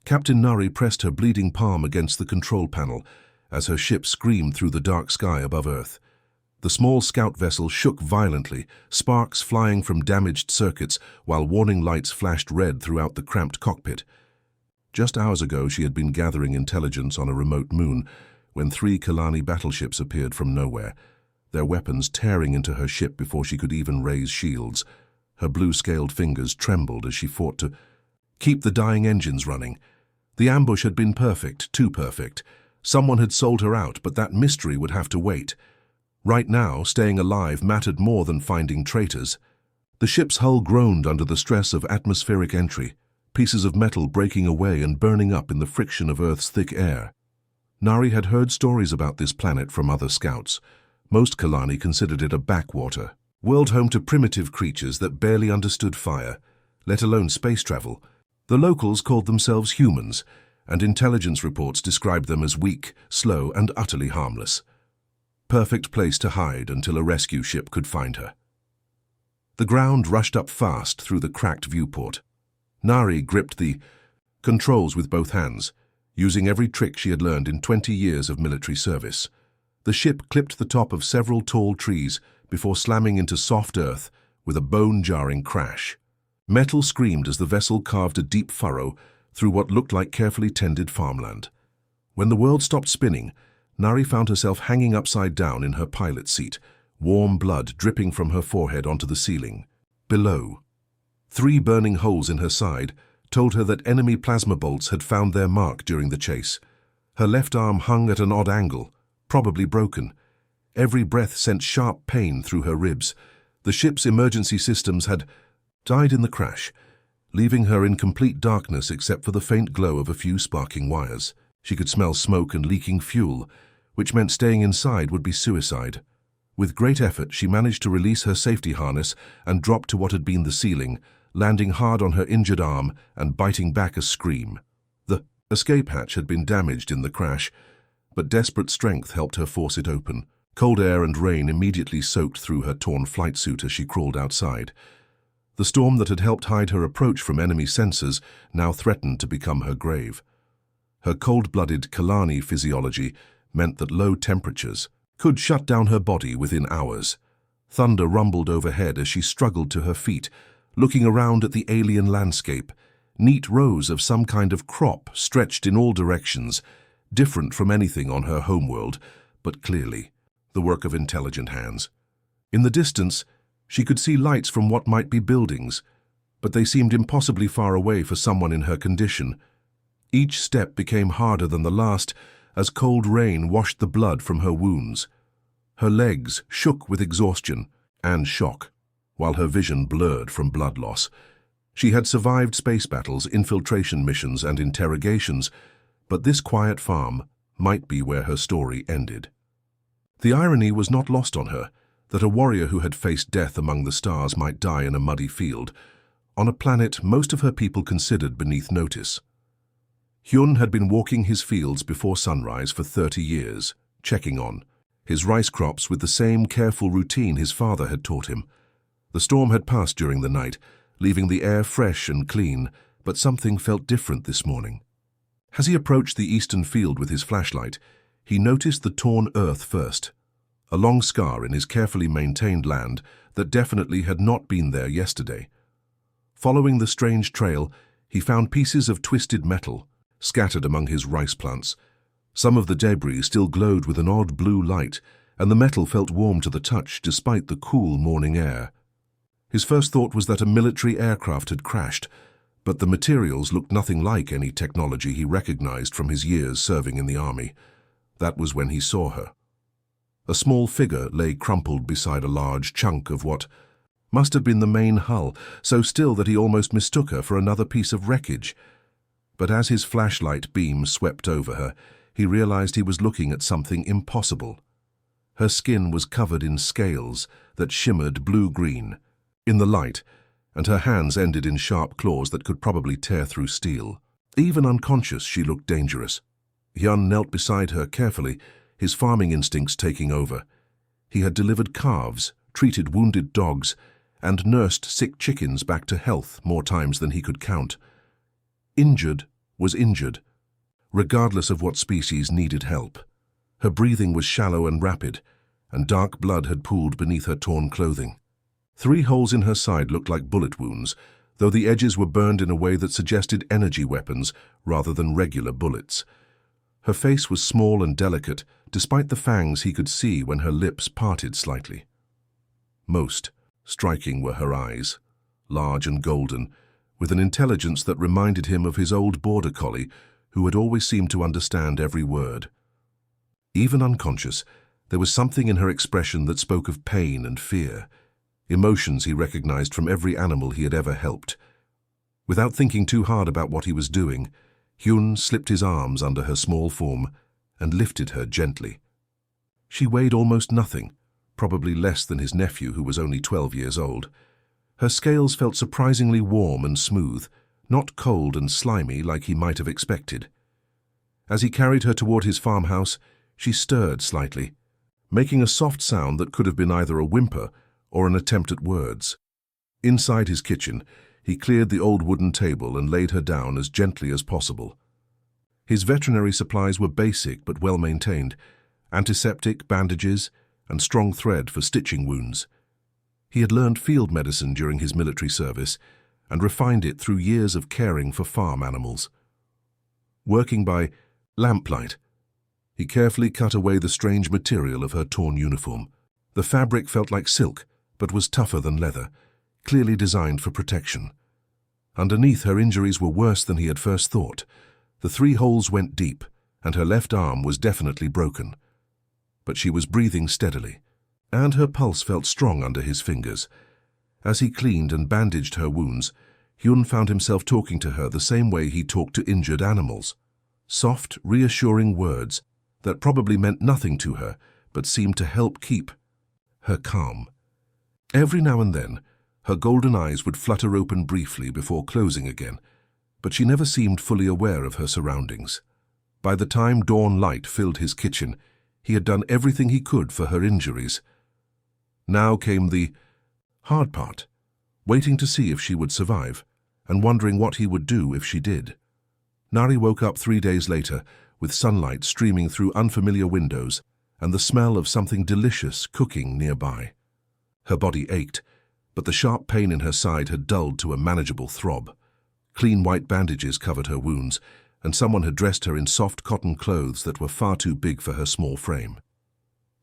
Captain Nari pressed her bleeding palm against the control panel as her ship screamed through the dark sky above Earth. The small scout vessel shook violently, sparks flying from damaged circuits while warning lights flashed red throughout the cramped cockpit. Just hours ago she had been gathering intelligence on a remote moon when 3 Kalani battleships appeared from nowhere, their weapons tearing into her ship before she could even raise shields. Her blue-scaled fingers trembled as she fought to keep the dying engines running. The ambush had been perfect, too perfect. Someone had sold her out, but that mystery would have to wait. Right now, staying alive mattered more than finding traitors. The ship's hull groaned under the stress of atmospheric entry, pieces of metal breaking away and burning up in the friction of Earth's thick air. Nari had heard stories about this planet from other scouts. Most Kalani considered it a backwater, world home to primitive creatures that barely understood fire, let alone space travel. The locals called themselves humans, and intelligence reports described them as weak, slow, and utterly harmless. Perfect place to hide until a rescue ship could find her. The ground rushed up fast through the cracked viewport. Nari gripped the controls with both hands, using every trick she had learned in 20 years of military service. The ship clipped the top of several tall trees before slamming into soft earth with a bone-jarring crash. Metal screamed as the vessel carved a deep furrow through what looked like carefully tended farmland. When the world stopped spinning, Nari found herself hanging upside down in her pilot seat, warm blood dripping from her forehead onto the ceiling. Below, 3 burning holes in her side told her that enemy plasma bolts had found their mark during the chase. Her left arm hung at an odd angle, probably broken. Every breath sent sharp pain through her ribs. The ship's emergency systems had died in the crash, leaving her in complete darkness except for the faint glow of a few sparking wires. She could smell smoke and leaking fuel, which meant staying inside would be suicide. With great effort, she managed to release her safety harness and drop to what had been the ceiling, landing hard on her injured arm and biting back a scream. The escape hatch had been damaged in the crash, but desperate strength helped her force it open. Cold air and rain immediately soaked through her torn flight suit as she crawled outside. The storm that had helped hide her approach from enemy sensors now threatened to become her grave. Her cold-blooded Kalani physiology meant that low temperatures could shut down her body within hours. Thunder rumbled overhead as she struggled to her feet, looking around at the alien landscape. Neat rows of some kind of crop stretched in all directions, different from anything on her homeworld, but clearly the work of intelligent hands. In the distance, she could see lights from what might be buildings, but they seemed impossibly far away for someone in her condition. Each step became harder than the last as cold rain washed the blood from her wounds. Her legs shook with exhaustion and shock, while her vision blurred from blood loss. She had survived space battles, infiltration missions, and interrogations, but this quiet farm might be where her story ended. The irony was not lost on her, that a warrior who had faced death among the stars might die in a muddy field, on a planet most of her people considered beneath notice. Hyun had been walking his fields before sunrise for 30 years, checking on his rice crops with the same careful routine his father had taught him. The storm had passed during the night, leaving the air fresh and clean, but something felt different this morning. As he approached the eastern field with his flashlight, he noticed the torn earth first, a long scar in his carefully maintained land that definitely had not been there yesterday. Following the strange trail, he found pieces of twisted metal scattered among his rice plants. Some of the debris still glowed with an odd blue light, and the metal felt warm to the touch despite the cool morning air. His first thought was that a military aircraft had crashed, but the materials looked nothing like any technology he recognized from his years serving in the army. That was when he saw her. A small figure lay crumpled beside a large chunk of what must have been the main hull, so still that he almost mistook her for another piece of wreckage. But as his flashlight beam swept over her, he realized he was looking at something impossible. Her skin was covered in scales that shimmered blue-green in the light, and her hands ended in sharp claws that could probably tear through steel. Even unconscious, she looked dangerous. Hyun knelt beside her carefully, his farming instincts taking over. He had delivered calves, treated wounded dogs, and nursed sick chickens back to health more times than he could count. Injured, was injured, regardless of what species needed help. Her breathing was shallow and rapid, and dark blood had pooled beneath her torn clothing. 3 holes in her side looked like bullet wounds, though the edges were burned in a way that suggested energy weapons rather than regular bullets. Her face was small and delicate, despite the fangs he could see when her lips parted slightly. Most striking were her eyes, large and golden, with an intelligence that reminded him of his old border collie, who had always seemed to understand every word. Even unconscious, there was something in her expression that spoke of pain and fear, emotions he recognized from every animal he had ever helped. Without thinking too hard about what he was doing, Hyun slipped his arms under her small form and lifted her gently. She weighed almost nothing, probably less than his nephew, who was only 12 years old. Her scales felt surprisingly warm and smooth, not cold and slimy like he might have expected. As he carried her toward his farmhouse, she stirred slightly, making a soft sound that could have been either a whimper or an attempt at words. Inside his kitchen, he cleared the old wooden table and laid her down as gently as possible. His veterinary supplies were basic but well-maintained: antiseptic, bandages, and strong thread for stitching wounds. He had learned field medicine during his military service and refined it through years of caring for farm animals. Working by lamplight, he carefully cut away the strange material of her torn uniform. The fabric felt like silk, but was tougher than leather, clearly designed for protection. Underneath, her injuries were worse than he had first thought. The 3 holes went deep, and her left arm was definitely broken. But she was breathing steadily, and her pulse felt strong under his fingers. As he cleaned and bandaged her wounds, Hyun found himself talking to her the same way he talked to injured animals. Soft, reassuring words that probably meant nothing to her, but seemed to help keep her calm. Every now and then, her golden eyes would flutter open briefly before closing again, but she never seemed fully aware of her surroundings. By the time dawn light filled his kitchen, he had done everything he could for her injuries. Now came the hard part, waiting to see if she would survive, and wondering what he would do if she did. Nari woke up 3 days later, with sunlight streaming through unfamiliar windows and the smell of something delicious cooking nearby. Her body ached, but the sharp pain in her side had dulled to a manageable throb. Clean white bandages covered her wounds, and someone had dressed her in soft cotton clothes that were far too big for her small frame.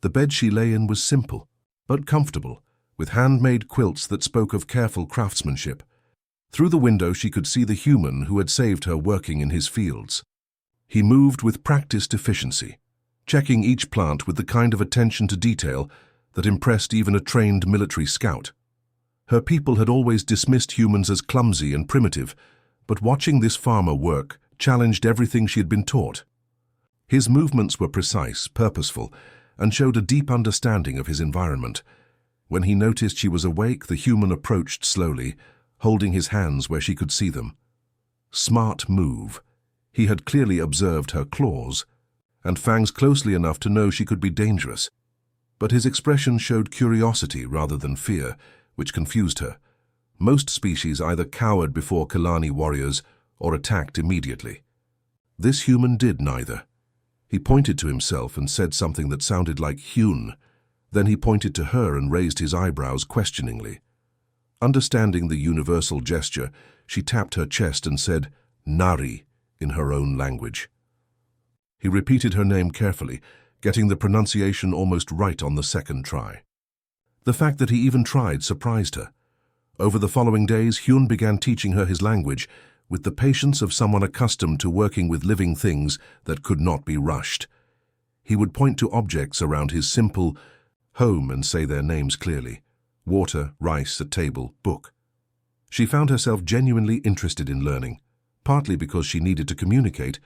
The bed she lay in was simple, but comfortable, with handmade quilts that spoke of careful craftsmanship. Through the window she could see the human who had saved her working in his fields. He moved with practiced efficiency, checking each plant with the kind of attention to detail that impressed even a trained military scout. Her people had always dismissed humans as clumsy and primitive, but watching this farmer work challenged everything she had been taught. His movements were precise, purposeful, and showed a deep understanding of his environment. When he noticed she was awake, the human approached slowly, holding his hands where she could see them. Smart move. He had clearly observed her claws and fangs closely enough to know she could be dangerous. But his expression showed curiosity rather than fear, which confused her. Most species either cowered before Kalani warriors or attacked immediately. This human did neither. He pointed to himself and said something that sounded like Hyun. Then he pointed to her and raised his eyebrows questioningly. Understanding the universal gesture, she tapped her chest and said, "Nari," in her own language. He repeated her name carefully, getting the pronunciation almost right on the second try. The fact that he even tried surprised her. Over the following days, Hyun began teaching her his language with the patience of someone accustomed to working with living things that could not be rushed. He would point to objects around his simple home and say their names clearly: water, rice, a table, book. She found herself genuinely interested in learning, partly because she needed to communicate,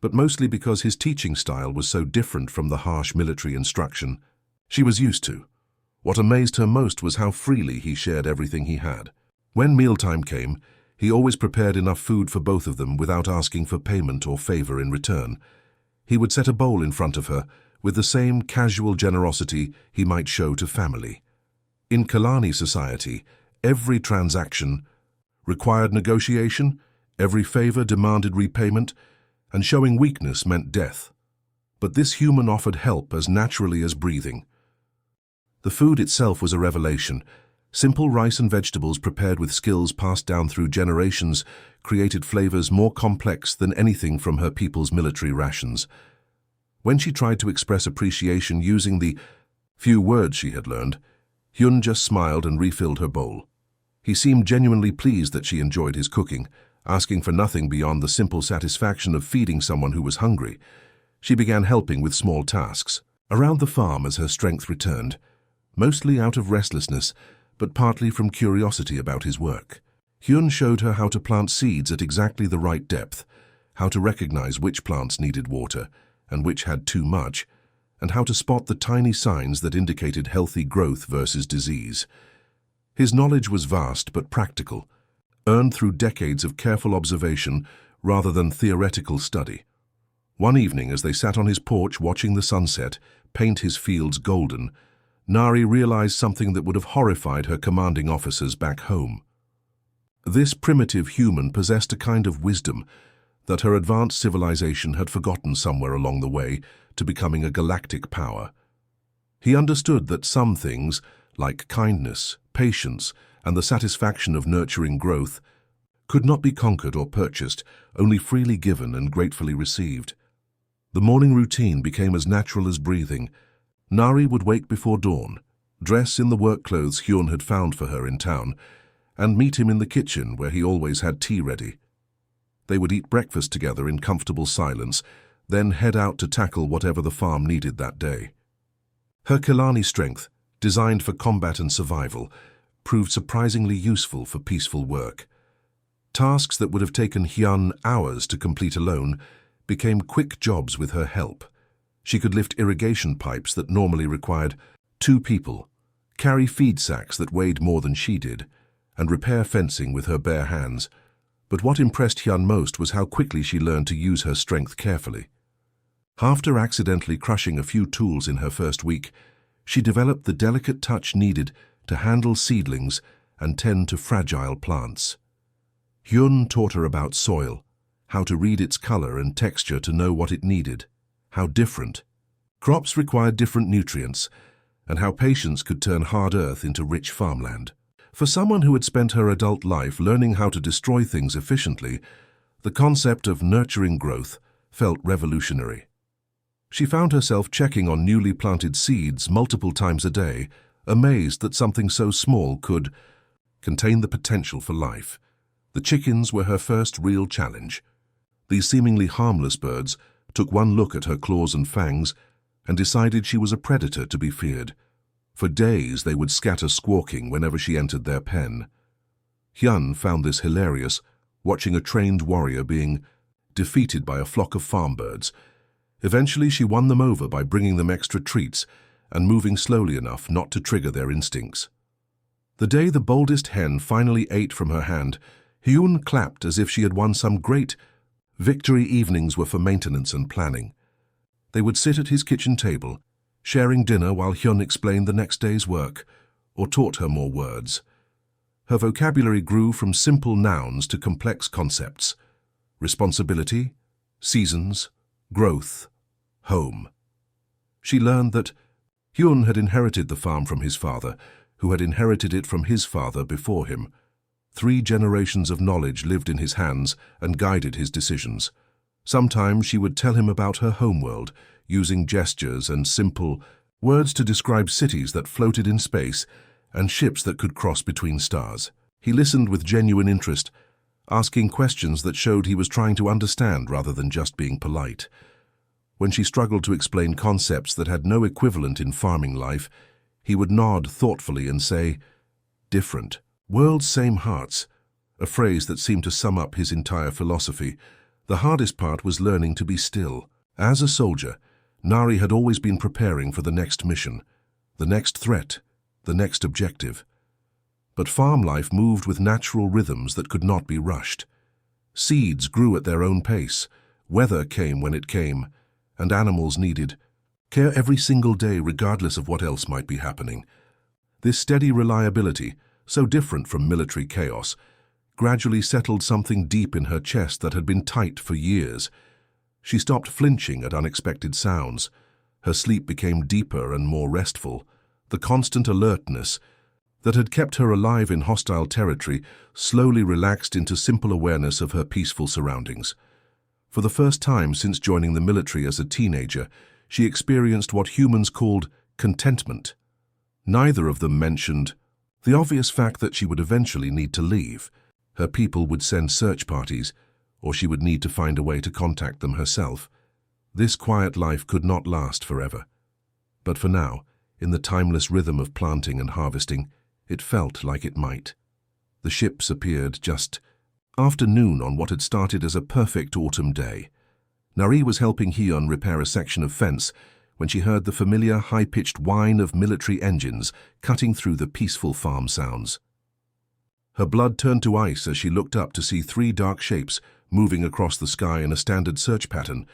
but mostly because his teaching style was so different from the harsh military instruction she was used to. What amazed her most was how freely he shared everything he had. When mealtime came, he always prepared enough food for both of them without asking for payment or favor in return. He would set a bowl in front of her with the same casual generosity he might show to family. In Kalani society, every transaction required negotiation, Every favor demanded repayment, and showing weakness meant death. But this human offered help as naturally as breathing. The food itself was a revelation. Simple rice and vegetables prepared with skills passed down through generations created flavors more complex than anything from her people's military rations. When she tried to express appreciation using the few words she had learned, Hyun just smiled and refilled her bowl. He seemed genuinely pleased that she enjoyed his cooking, asking for nothing beyond the simple satisfaction of feeding someone who was hungry. She began helping with small tasks around the farm as her strength returned, mostly out of restlessness, but partly from curiosity about his work. Hyun showed her how to plant seeds at exactly the right depth, how to recognize which plants needed water and which had too much, and how to spot the tiny signs that indicated healthy growth versus disease. His knowledge was vast but practical, earned through decades of careful observation rather than theoretical study. One evening, as they sat on his porch watching the sunset paint his fields golden, Nari realized something that would have horrified her commanding officers back home. This primitive human possessed a kind of wisdom that her advanced civilization had forgotten somewhere along the way to becoming a galactic power. He understood that some things, like kindness, patience, and the satisfaction of nurturing growth, could not be conquered or purchased, only freely given and gratefully received. The morning routine became as natural as breathing. Nari would wake before dawn, dress in the work clothes Hyun had found for her in town, and meet him in the kitchen where he always had tea ready. They would eat breakfast together in comfortable silence, then head out to tackle whatever the farm needed that day. Her Kelani strength, designed for combat and survival, proved surprisingly useful for peaceful work. Tasks that would have taken Hyun hours to complete alone became quick jobs with her help. She could lift irrigation pipes that normally required 2 people, carry feed sacks that weighed more than she did, and repair fencing with her bare hands. But what impressed Hyun most was how quickly she learned to use her strength carefully. After accidentally crushing a few tools in her first week, she developed the delicate touch needed to handle seedlings and tend to fragile plants. Hyun taught her about soil, how to read its color and texture to know what it needed, how different crops required different nutrients, and how patience could turn hard earth into rich farmland. For someone who had spent her adult life learning how to destroy things efficiently, the concept of nurturing growth felt revolutionary. She found herself checking on newly planted seeds multiple times a day, amazed that something so small could contain the potential for life. The chickens were her first real challenge. These seemingly harmless birds took one look at her claws and fangs and decided she was a predator to be feared. For days they would scatter squawking whenever she entered their pen. Hyun found this hilarious, watching a trained warrior being defeated by a flock of farm birds. Eventually she won them over by bringing them extra treats and moving slowly enough not to trigger their instincts. The day the boldest hen finally ate from her hand, Hyun clapped as if she had won some great victory. Evenings were for maintenance and planning. They would sit at his kitchen table, sharing dinner while Hyun explained the next day's work or taught her more words. Her vocabulary grew from simple nouns to complex concepts: responsibility, seasons, growth, home. She learned that Hyun had inherited the farm from his father, who had inherited it from his father before him. 3 generations of knowledge lived in his hands and guided his decisions. Sometimes she would tell him about her homeworld, using gestures and simple words to describe cities that floated in space and ships that could cross between stars. He listened with genuine interest, asking questions that showed he was trying to understand rather than just being polite. When she struggled to explain concepts that had no equivalent in farming life, he would nod thoughtfully and say, "Different worlds, same hearts," a phrase that seemed to sum up his entire philosophy. The hardest part was learning to be still. As a soldier, Nari had always been preparing for the next mission, the next threat, the next objective. But farm life moved with natural rhythms that could not be rushed. Seeds grew at their own pace, weather came when it came, and animals needed care every single day regardless of what else might be happening. This steady reliability, so different from military chaos, gradually settled something deep in her chest that had been tight for years. She stopped flinching at unexpected sounds. Her sleep became deeper and more restful. The constant alertness that had kept her alive in hostile territory slowly relaxed into simple awareness of her peaceful surroundings. For the first time since joining the military as a teenager, she experienced what humans called contentment. Neither of them mentioned the obvious fact that she would eventually need to leave. Her people would send search parties, or she would need to find a way to contact them herself. This quiet life could not last forever. But for now, in the timeless rhythm of planting and harvesting, it felt like it might. The ships appeared just after noon on what had started as a perfect autumn day. Nari was helping Hyun repair a section of fence when she heard the familiar high-pitched whine of military engines cutting through the peaceful farm sounds. Her blood turned to ice as she looked up to see three dark shapes moving across the sky in a standard search pattern,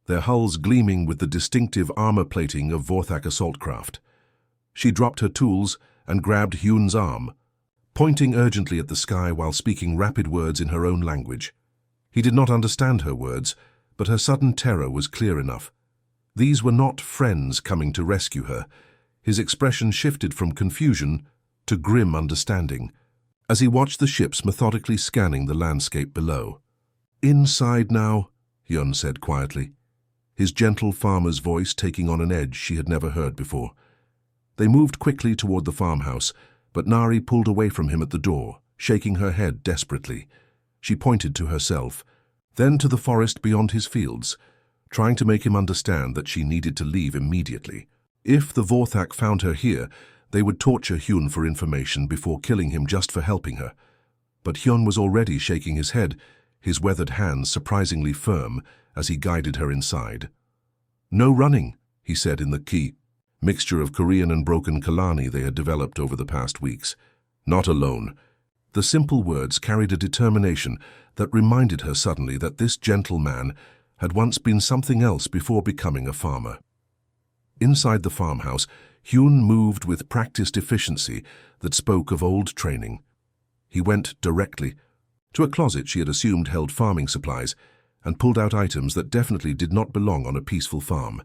their hulls gleaming with the distinctive armor plating of Vorthak assault craft. She dropped her tools and grabbed Hyun's arm, pointing urgently at the sky while speaking rapid words in her own language. He did not understand her words, but her sudden terror was clear enough. These were not friends coming to rescue her. His expression shifted from confusion to grim understanding as he watched the ships methodically scanning the landscape below. "Inside now," Hyun said quietly, his gentle farmer's voice taking on an edge she had never heard before. They moved quickly toward the farmhouse, but Nari pulled away from him at the door, shaking her head desperately. She pointed to herself, then to the forest beyond his fields, trying to make him understand that she needed to leave immediately. If the Vorthak found her here, they would torture Hyun for information before killing him just for helping her. But Hyun was already shaking his head, his weathered hands surprisingly firm as he guided her inside. "No running," he said in the key mixture of Korean and broken Kalani they had developed over the past weeks. "Not alone." The simple words carried a determination that reminded her suddenly that this gentle man had once been something else before becoming a farmer. Inside the farmhouse, Hyun moved with practiced efficiency that spoke of old training. He went directly to a closet she had assumed held farming supplies and pulled out items that definitely did not belong on a peaceful farm.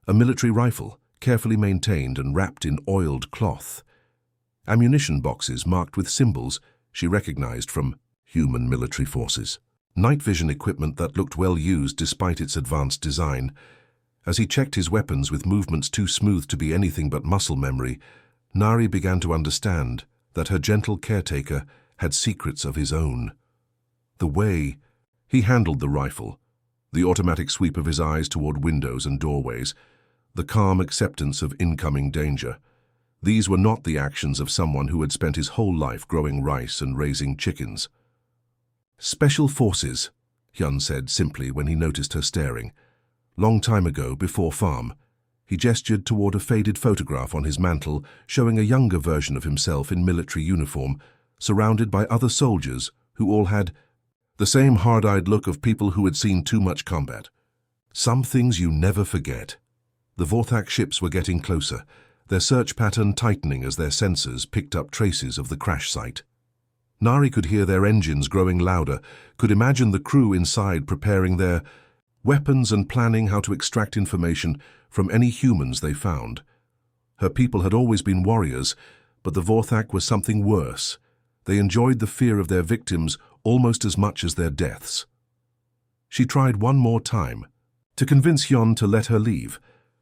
A military rifle, carefully maintained and wrapped in oiled cloth. Ammunition boxes marked with symbols she recognized from human military forces. Night vision equipment that looked well used despite its advanced design. As he checked his weapons with movements too smooth to be anything but muscle memory, Nari began to understand that her gentle caretaker had secrets of his own. The way he handled the rifle, the automatic sweep of his eyes toward windows and doorways, the calm acceptance of incoming danger. These were not the actions of someone who had spent his whole life growing rice and raising chickens. "Special Forces," Hyun said simply when he noticed her staring. Long time ago, before farm, he gestured toward a faded photograph on his mantel showing a younger version of himself in military uniform, surrounded by other soldiers who all had the same hard-eyed look of people who had seen too much combat. Some things you never forget. The Vorthak ships were getting closer, their search pattern tightening as their sensors picked up traces of the crash site. Nari could hear their engines growing louder, could imagine the crew inside preparing their weapons and planning how to extract information from any humans they found. Her people had always been warriors, but the Vorthak was something worse. They enjoyed the fear of their victims almost as much as their deaths. She tried one more time to convince Hyun to let her leave,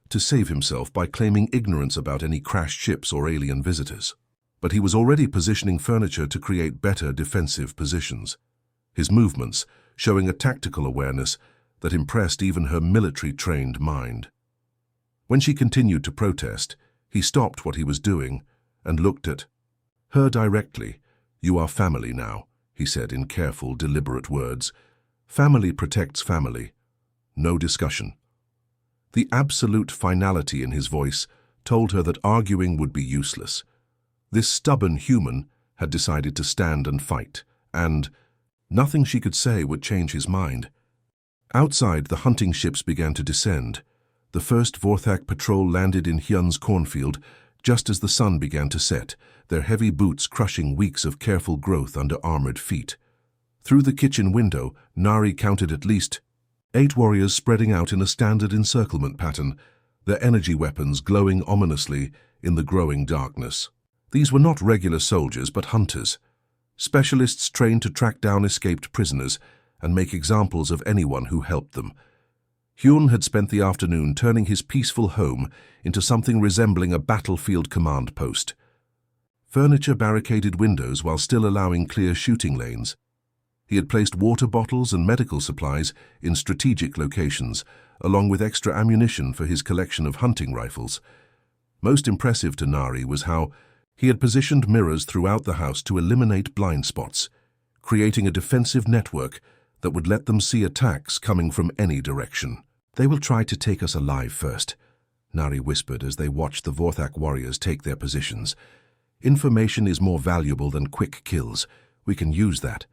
to save himself by claiming ignorance about any crashed ships or alien visitors. But he was already positioning furniture to create better defensive positions, his movements showing a tactical awareness that impressed even her military-trained mind. When she continued to protest, he stopped what he was doing and looked at her directly. "You are family now," he said in careful, deliberate words. "Family protects family. No discussion." The absolute finality in his voice told her that arguing would be useless. This stubborn human had decided to stand and fight, and nothing she could say would change his mind. Outside, the hunting ships began to descend. The first Vorthak patrol landed in Hyun's cornfield, just as the sun began to set, their heavy boots crushing weeks of careful growth under armored feet. Through the kitchen window, Nari counted at least 8 warriors spreading out in a standard encirclement pattern, their energy weapons glowing ominously in the growing darkness. These were not regular soldiers but hunters, specialists trained to track down escaped prisoners and make examples of anyone who helped them. Hyun had spent the afternoon turning his peaceful home into something resembling a battlefield command post. Furniture barricaded windows while still allowing clear shooting lanes. He had placed water bottles and medical supplies in strategic locations, along with extra ammunition for his collection of hunting rifles. Most impressive to Nari was how he had positioned mirrors throughout the house to eliminate blind spots, creating a defensive network that would let them see attacks coming from any direction. "They will try to take us alive first," Nari whispered as they watched the Vorthak warriors take their positions. "Information is more valuable than quick kills. We can use that."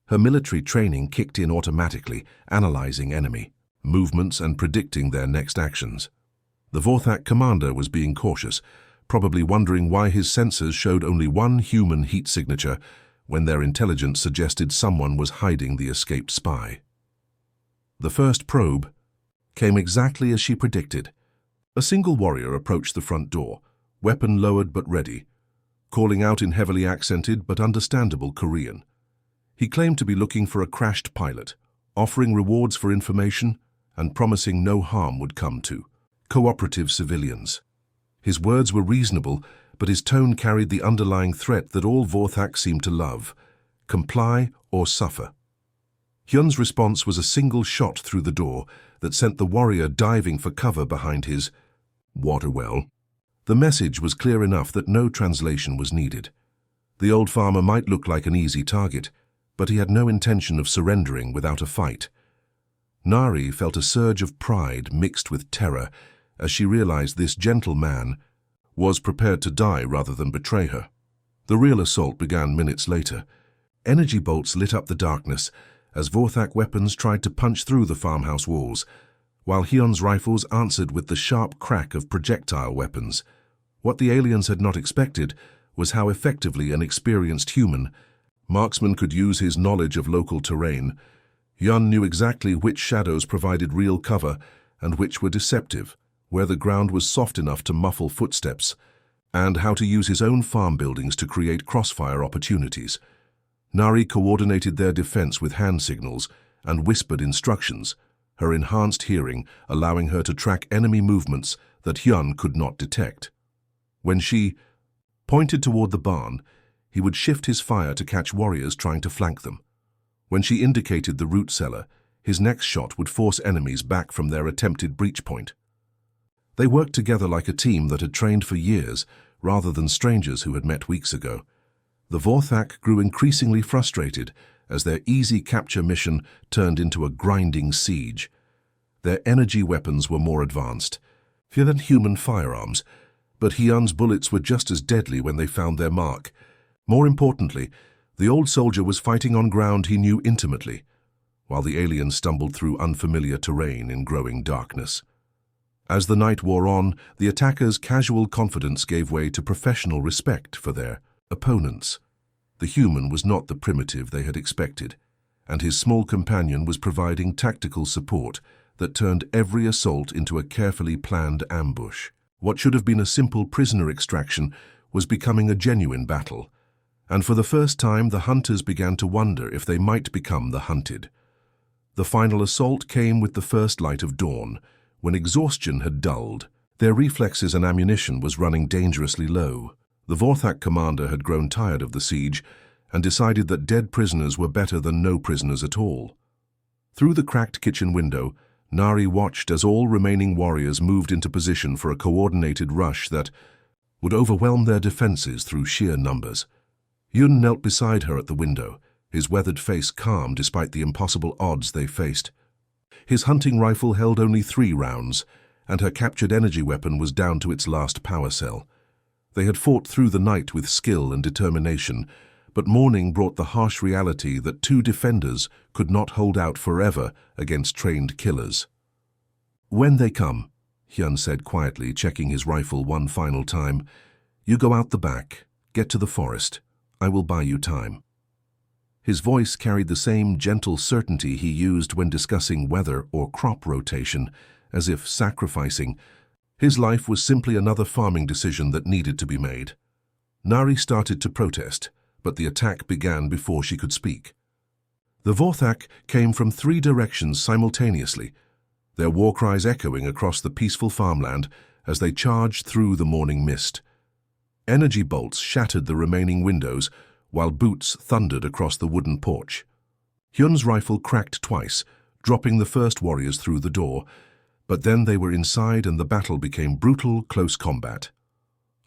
Her military training kicked in automatically, analyzing enemy movements and predicting their next actions. The Vorthak commander was being cautious, probably wondering why his sensors showed only one human heat signature when their intelligence suggested someone was hiding the escaped spy. The first probe came exactly as she predicted. A single warrior approached the front door, weapon lowered but ready, calling out in heavily accented but understandable Korean. He claimed to be looking for a crashed pilot, offering rewards for information and promising no harm would come to cooperative civilians. His words were reasonable, but his tone carried the underlying threat that all Vorthak seemed to love: comply or suffer. Hyun's response was a single shot through the door that sent the warrior diving for cover behind his water well. The message was clear enough that no translation was needed. The old farmer might look like an easy target, but he had no intention of surrendering without a fight. Nari felt a surge of pride mixed with terror as she realized this gentle man was prepared to die rather than betray her. The real assault began minutes later. Energy bolts lit up the darkness as Vorthak weapons tried to punch through the farmhouse walls, while Hyun's rifles answered with the sharp crack of projectile weapons. What the aliens had not expected was how effectively an experienced human marksman could use his knowledge of local terrain. Hyun knew exactly which shadows provided real cover and which were deceptive, where the ground was soft enough to muffle footsteps, and how to use his own farm buildings to create crossfire opportunities. Nari coordinated their defense with hand signals and whispered instructions, her enhanced hearing allowing her to track enemy movements that Hyun could not detect. When she pointed toward the barn, he would shift his fire to catch warriors trying to flank them. When she indicated the root cellar, his next shot would force enemies back from their attempted breach point. They worked together like a team that had trained for years, rather than strangers who had met weeks ago. The Vorthak grew increasingly frustrated as their easy capture mission turned into a grinding siege. Their energy weapons were more advanced, fewer than human firearms, but Hyun's bullets were just as deadly when they found their mark. More importantly, the old soldier was fighting on ground he knew intimately, while the alien stumbled through unfamiliar terrain in growing darkness. As the night wore on, the attackers' casual confidence gave way to professional respect for their opponents. The human was not the primitive they had expected, and his small companion was providing tactical support that turned every assault into a carefully planned ambush. What should have been a simple prisoner extraction was becoming a genuine battle, and for the first time the hunters began to wonder if they might become the hunted. The final assault came with the first light of dawn, when exhaustion had dulled. Their reflexes and ammunition was running dangerously low. The Vorthak commander had grown tired of the siege and decided that dead prisoners were better than no prisoners at all. Through the cracked kitchen window, Nari watched as all remaining warriors moved into position for a coordinated rush that would overwhelm their defenses through sheer numbers. Hyun knelt beside her at the window, his weathered face calm despite the impossible odds they faced. His hunting rifle held only 3 rounds, and her captured energy weapon was down to its last power cell. They had fought through the night with skill and determination, but morning brought the harsh reality that 2 defenders could not hold out forever against trained killers. "When they come," Hyun said quietly, checking his rifle one final time. "You go out the back, get to the forest. I will buy you time." His voice carried the same gentle certainty he used when discussing weather or crop rotation, as if sacrificing. His life was simply another farming decision that needed to be made. Nari started to protest, but the attack began before she could speak. The Vorthak came from 3 directions simultaneously, their war cries echoing across the peaceful farmland as they charged through the morning mist. Energy bolts shattered the remaining windows, while boots thundered across the wooden porch. Hyun's rifle cracked twice, dropping the first warriors through the door, but then they were inside and the battle became brutal, close combat.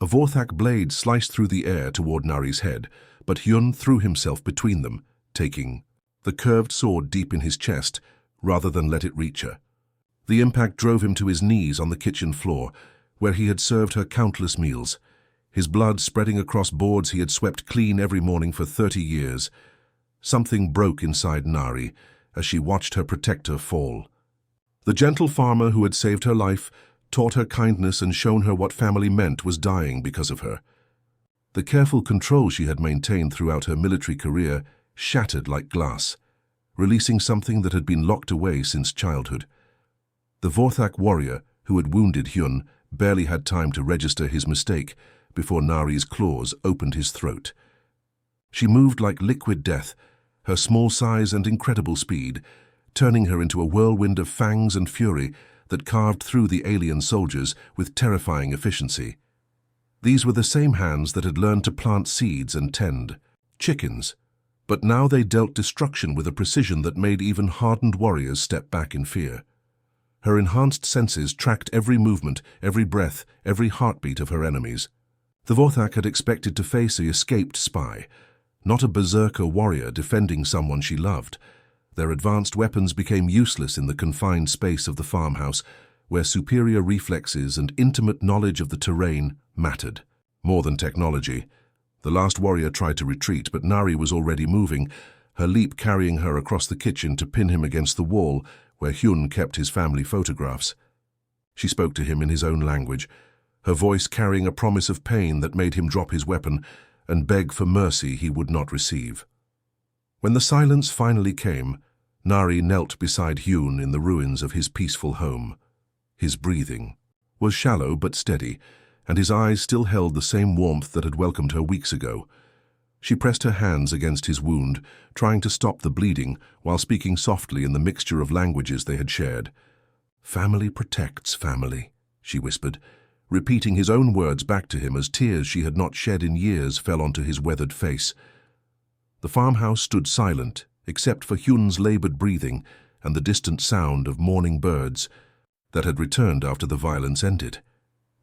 A Vorthak blade sliced through the air toward Nari's head, but Hyun threw himself between them, taking the curved sword deep in his chest, rather than let it reach her. The impact drove him to his knees on the kitchen floor, where he had served her countless meals, his blood spreading across boards he had swept clean every morning for 30 years. Something broke inside Nari as she watched her protector fall. The gentle farmer who had saved her life, taught her kindness and shown her what family meant, was dying because of her. The careful control she had maintained throughout her military career shattered like glass, releasing something that had been locked away since childhood. The Vorthak warrior who had wounded Hyun barely had time to register his mistake before Nari's claws opened his throat. She moved like liquid death, her small size and incredible speed, turning her into a whirlwind of fangs and fury that carved through the alien soldiers with terrifying efficiency. These were the same hands that had learned to plant seeds and tend chickens, but now they dealt destruction with a precision that made even hardened warriors step back in fear. Her enhanced senses tracked every movement, every breath, every heartbeat of her enemies. The Vorthak had expected to face a escaped spy, not a berserker warrior defending someone she loved. Their advanced weapons became useless in the confined space of the farmhouse, where superior reflexes and intimate knowledge of the terrain mattered. More than technology. The last warrior tried to retreat, but Nari was already moving, her leap carrying her across the kitchen to pin him against the wall, where Hyun kept his family photographs. She spoke to him in his own language, her voice carrying a promise of pain that made him drop his weapon and beg for mercy he would not receive. When the silence finally came, Nari knelt beside Hyun in the ruins of his peaceful home. His breathing was shallow but steady, and his eyes still held the same warmth that had welcomed her weeks ago. She pressed her hands against his wound, trying to stop the bleeding while speaking softly in the mixture of languages they had shared. "Family protects family," she whispered, repeating his own words back to him as tears she had not shed in years fell onto his weathered face. The farmhouse stood silent, except for Hyun's labored breathing and the distant sound of mourning birds that had returned after the violence ended.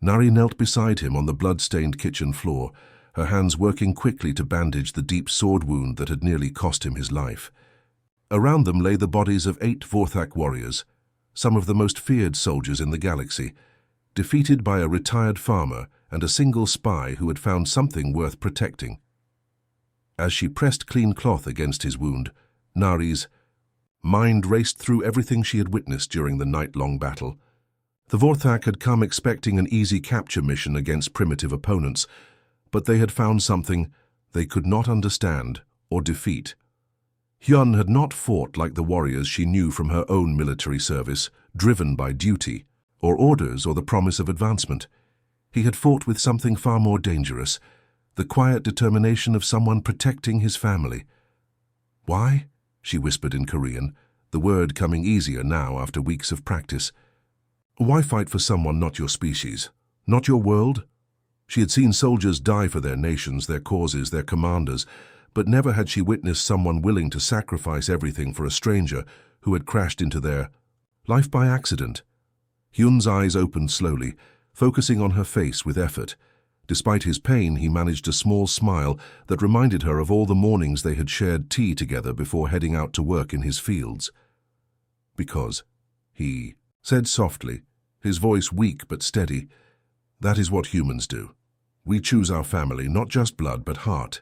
Nari knelt beside him on the blood-stained kitchen floor, her hands working quickly to bandage the deep sword wound that had nearly cost him his life. Around them lay the bodies of 8 Vorthak warriors, some of the most feared soldiers in the galaxy, defeated by a retired farmer and a single spy who had found something worth protecting. As she pressed clean cloth against his wound, Nari's mind raced through everything she had witnessed during the night-long battle. The Vorthak had come expecting an easy capture mission against primitive opponents, but they had found something they could not understand or defeat. Hyun had not fought like the warriors she knew from her own military service, driven by duty, or orders or the promise of advancement. He had fought with something far more dangerous, the quiet determination of someone protecting his family. "Why?" she whispered in Korean, the word coming easier now after weeks of practice. "Why fight for someone not your species, not your world?" She had seen soldiers die for their nations, their causes, their commanders, but never had she witnessed someone willing to sacrifice everything for a stranger who had crashed into their life by accident. Hyun's eyes opened slowly, focusing on her face with effort. Despite his pain, he managed a small smile that reminded her of all the mornings they had shared tea together before heading out to work in his fields. "Because," he said softly, his voice weak but steady, "that is what humans do. We choose our family, not just blood, but heart."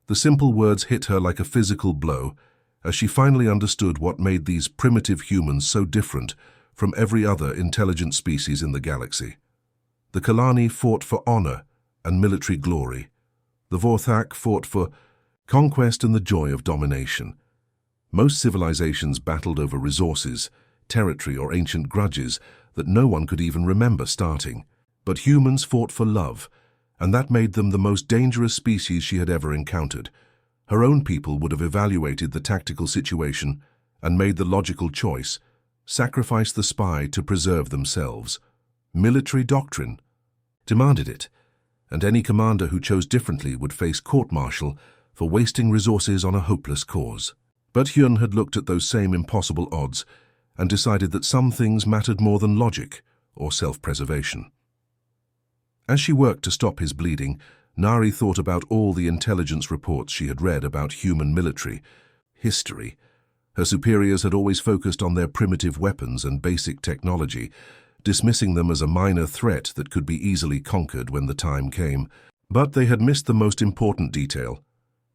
The simple words hit her like a physical blow, as she finally understood what made these primitive humans so different from every other intelligent species in the galaxy. The Kalani fought for honor and military glory. The Vorthak fought for conquest and the joy of domination. Most civilizations battled over resources, territory, or ancient grudges that no one could even remember starting. But humans fought for love, and that made them the most dangerous species she had ever encountered. Her own people would have evaluated the tactical situation and made the logical choice: sacrifice the spy to preserve themselves. Military doctrine demanded it, and any commander who chose differently would face court-martial for wasting resources on a hopeless cause. But Hyun had looked at those same impossible odds and decided that some things mattered more than logic or self-preservation. As she worked to stop his bleeding, Nari thought about all the intelligence reports she had read about human military history. Her superiors had always focused on their primitive weapons and basic technology, dismissing them as a minor threat that could be easily conquered when the time came. But they had missed the most important detail.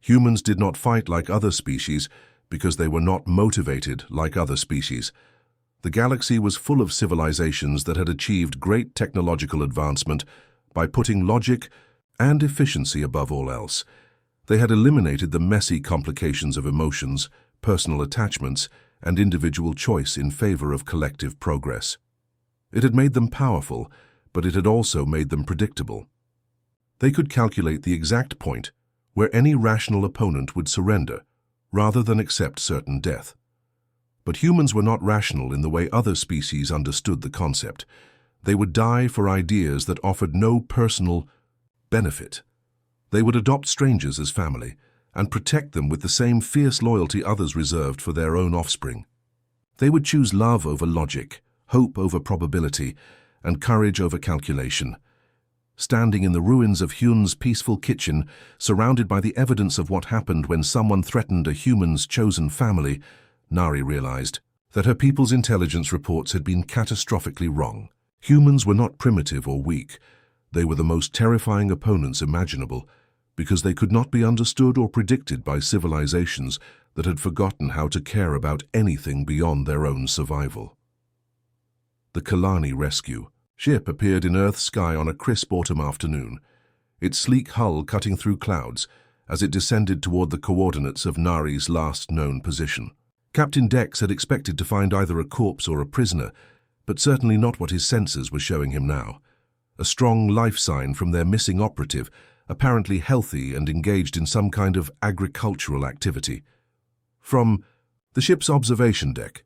Humans did not fight like other species because they were not motivated like other species. The galaxy was full of civilizations that had achieved great technological advancement by putting logic and efficiency above all else. They had eliminated the messy complications of emotions, personal attachments, and individual choice in favor of collective progress. It had made them powerful, but it had also made them predictable. They could calculate the exact point where any rational opponent would surrender, rather than accept certain death. But humans were not rational in the way other species understood the concept. They would die for ideas that offered no personal benefit. They would adopt strangers as family and protect them with the same fierce loyalty others reserved for their own offspring. They would choose love over logic, hope over probability, and courage over calculation. Standing in the ruins of Hyun's peaceful kitchen, surrounded by the evidence of what happened when someone threatened a human's chosen family, Nari realized that her people's intelligence reports had been catastrophically wrong. Humans were not primitive or weak. They were the most terrifying opponents imaginable, because they could not be understood or predicted by civilizations that had forgotten how to care about anything beyond their own survival. The Kalani rescue ship appeared in Earth's sky on a crisp autumn afternoon, its sleek hull cutting through clouds as it descended toward the coordinates of Nari's last known position. Captain Dex had expected to find either a corpse or a prisoner, but certainly not what his senses were showing him now. A strong life sign from their missing operative, apparently healthy and engaged in some kind of agricultural activity. From the ship's observation deck,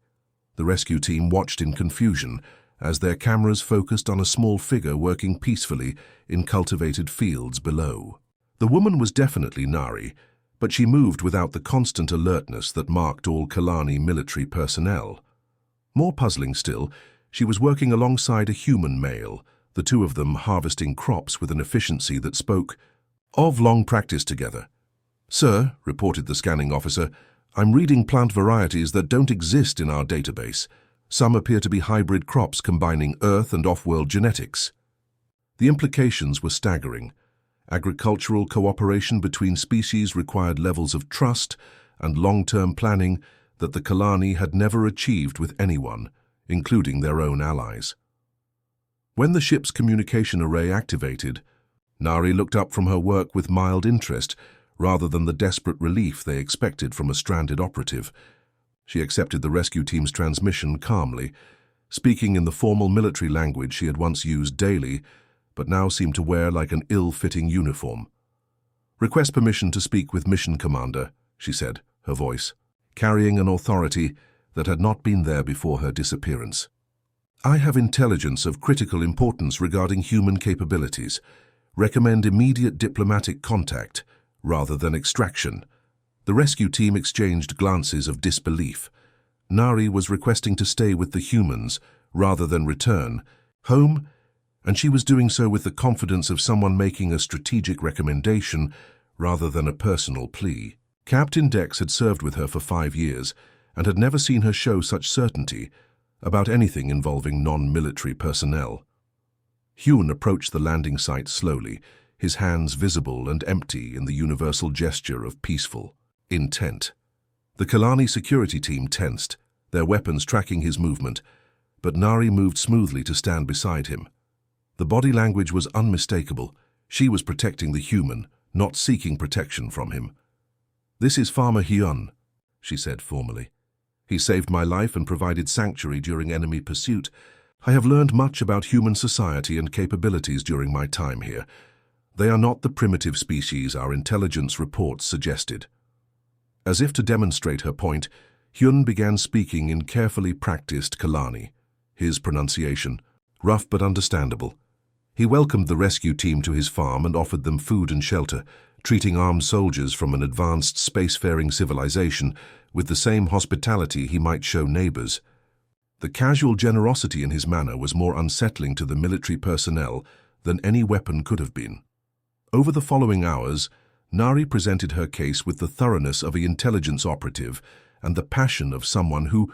the rescue team watched in confusion as their cameras focused on a small figure working peacefully in cultivated fields below. The woman was definitely Nari, but she moved without the constant alertness that marked all Kalani military personnel. More puzzling still, she was working alongside a human male, the two of them harvesting crops with an efficiency that spoke of long practice together. "Sir," reported the scanning officer, "I'm reading plant varieties that don't exist in our database. Some appear to be hybrid crops combining Earth and off-world genetics." The implications were staggering. Agricultural cooperation between species required levels of trust and long-term planning that the Kalani had never achieved with anyone, including their own allies. When the ship's communication array activated, Nari looked up from her work with mild interest rather than the desperate relief they expected from a stranded operative. She accepted the rescue team's transmission calmly, speaking in the formal military language she had once used daily, but now seemed to wear like an ill-fitting uniform. "Request permission to speak with Mission Commander," she said, her voice carrying an authority that had not been there before her disappearance. "I have intelligence of critical importance regarding human capabilities. Recommend immediate diplomatic contact rather than extraction." The rescue team exchanged glances of disbelief. Nari was requesting to stay with the humans rather than return home, and she was doing so with the confidence of someone making a strategic recommendation rather than a personal plea. Captain Dex had served with her for 5 years and had never seen her show such certainty about anything involving non-military personnel. Hyun approached the landing site slowly, his hands visible and empty in the universal gesture of peaceful intent. The Kalani security team tensed, their weapons tracking his movement, but Nari moved smoothly to stand beside him. The body language was unmistakable. She was protecting the human, not seeking protection from him. "This is Farmer Hyun," she said formally. "He saved my life and provided sanctuary during enemy pursuit. I have learned much about human society and capabilities during my time here. They are not the primitive species our intelligence reports suggested." As if to demonstrate her point, Hyun began speaking in carefully practiced Kalani, his pronunciation, rough but understandable. He welcomed the rescue team to his farm and offered them food and shelter, treating armed soldiers from an advanced spacefaring civilization with the same hospitality he might show neighbors. The casual generosity in his manner was more unsettling to the military personnel than any weapon could have been. Over the following hours, Nari presented her case with the thoroughness of an intelligence operative and the passion of someone who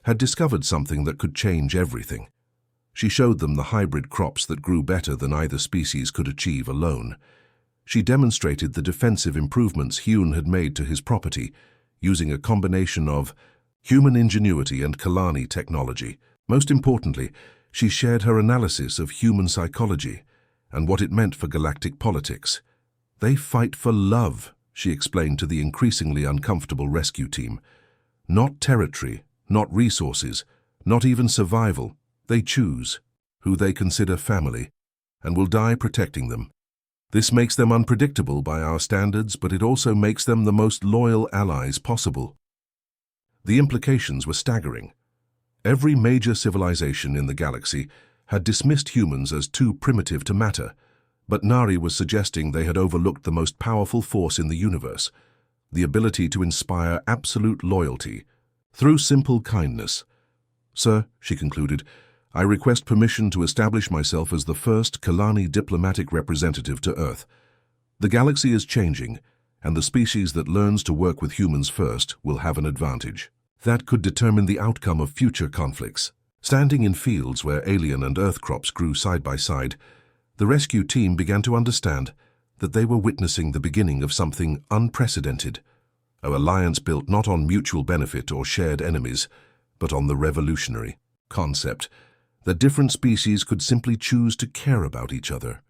had discovered something that could change everything. She showed them the hybrid crops that grew better than either species could achieve alone. She demonstrated the defensive improvements Hyun had made to his property, using a combination of human ingenuity and Kalani technology. Most importantly, she shared her analysis of human psychology and what it meant for galactic politics. "They fight for love," she explained to the increasingly uncomfortable rescue team. "Not territory, not resources, not even survival. They choose who they consider family and will die protecting them. This makes them unpredictable by our standards, but it also makes them the most loyal allies possible." The implications were staggering. Every major civilization in the galaxy had dismissed humans as too primitive to matter, but Nari was suggesting they had overlooked the most powerful force in the universe, the ability to inspire absolute loyalty through simple kindness. "Sir," she concluded, "I request permission to establish myself as the first Kalani diplomatic representative to Earth. The galaxy is changing, and the species that learns to work with humans first will have an advantage. That could determine the outcome of future conflicts." Standing in fields where alien and Earth crops grew side by side, the rescue team began to understand that they were witnessing the beginning of something unprecedented, an alliance built not on mutual benefit or shared enemies, but on the revolutionary concept that different species could simply choose to care about each other.